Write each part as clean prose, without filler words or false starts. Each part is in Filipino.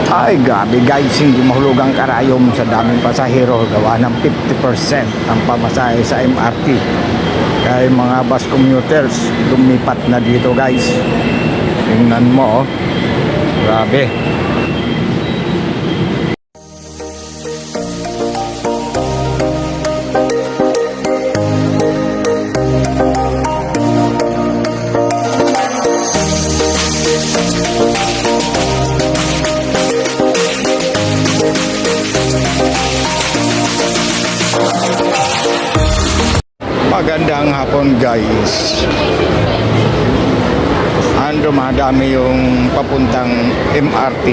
Ay, grabe guys, hindi mahulugang karayom sa daming pasahero. Gawa ng 50% ang pamasahe sa MRT. Kaya yung mga bus commuters, lumipat na dito guys. Tingnan mo, oh. Grabe. Magandang hapon guys. Dumadami yung papuntang MRT.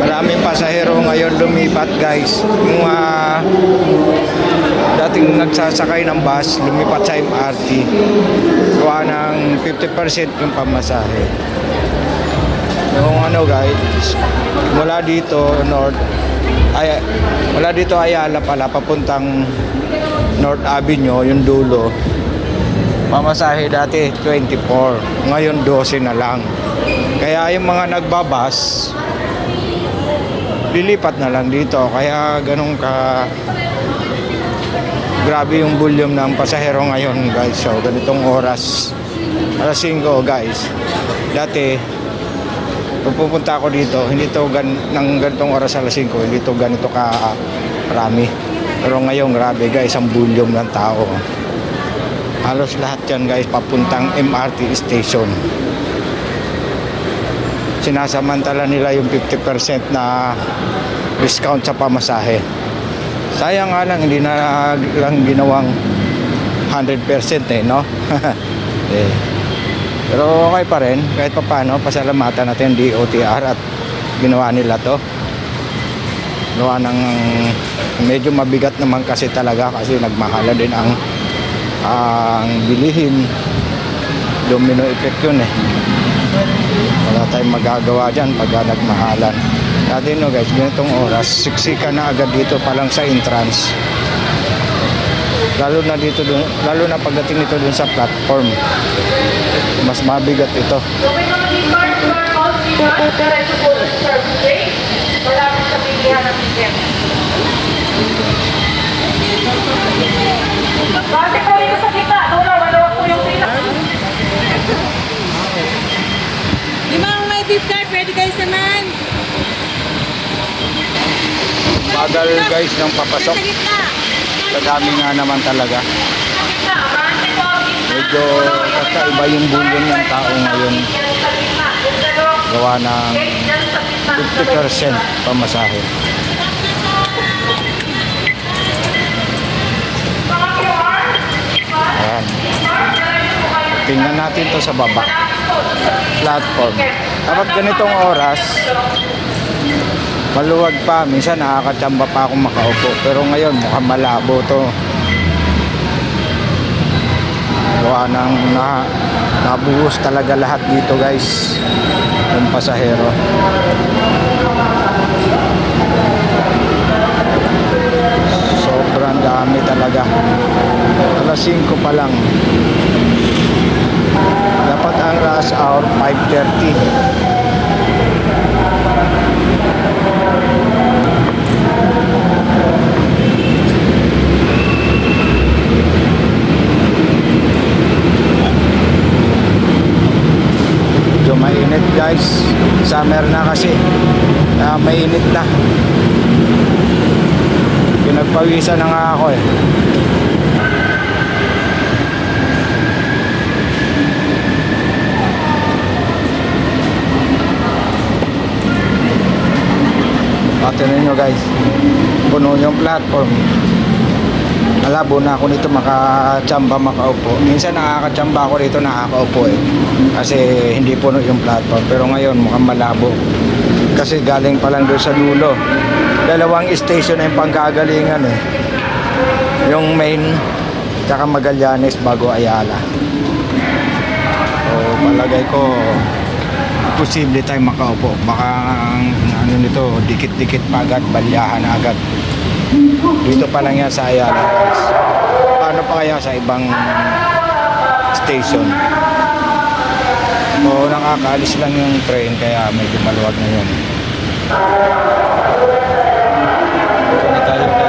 Maraming pasahero ngayon lumipat guys. Yung dating nagsasakay ng bus, lumipat sa MRT. Gawa ng 50% yung pamasahe. Yung guys, mula dito Ayala pala papuntang North Avenue, yung dulo. Pamasahe dati 24, ngayon 12 na lang. Kaya yung mga nagbabas lilipat na lang dito. Kaya ganun ka grabe yung volume ng pasahero ngayon guys. So ganitong oras, alas 5 guys. Dati kung pupunta ako dito, hindi to ng ganitong oras alas 5, hindi to ganito ka rami. Pero ngayon, grabe guys, ang volume ng tao. Halos lahat yan guys, papuntang MRT station. Sinasamantala nila yung 50% na discount sa pamasahe. Sayang nga lang, hindi na lang ginawang 100% no? Pero okay pa rin, kahit pa paano, pasalamatan natin DOTR at ginawa nila to. Gawa ng medyo mabigat naman kasi talaga, kasi nagmahala din ang bilihin. Domino effect yun eh. Wala tayong magagawa dyan pag nagmahalan. Dati guys, ganitong oras, siksika na agad dito pa lang sa entrance. Lalo na pagdating nito dun sa platform, mas mabigat ito. Limang may beef card, pwede guys naman. Bagal guys ng papasok. Kadami nga naman talaga. Medyo kakaiba yung volume ng tao ngayon. Gawa ng 50% pamasahe. Ayan. Tingnan natin to sa baba. Platform. Kapag ganitong oras, maluwag pa. Minsan nakakatsamba pa akong makaupo. Pero ngayon mukhang malabo to. Gawa ng nabuhos talaga lahat dito guys, yung pasahero. Sobrang dami talaga. Alas 5 pa lang. Dapat ang rush hour 5:30. Mainit guys, summer na kasi, mainit na. Pinagpawisan na nga ako eh. Tingnan nyo guys, puno yung platform. Malabo na ako nito makatsamba, makaupo. Minsan nakakatsamba ako dito, nakakaupo eh. Kasi hindi puno yung platform. Pero ngayon mukhang malabo. Kasi galing pa lang doon sa dulo. Dalawang station na yung panggagalingan eh. Yung main, tsaka Magallanes bago Ayala. So palagay ko, posible tayong makaupo. Baka dikit-dikit pa agad, balyahan agad. Dito pa lang yan sa Ayala guys. meron pa kaya sa ibang station. O nakakaalis lang yung train kaya medyo maluwag na yun. Ito na tayo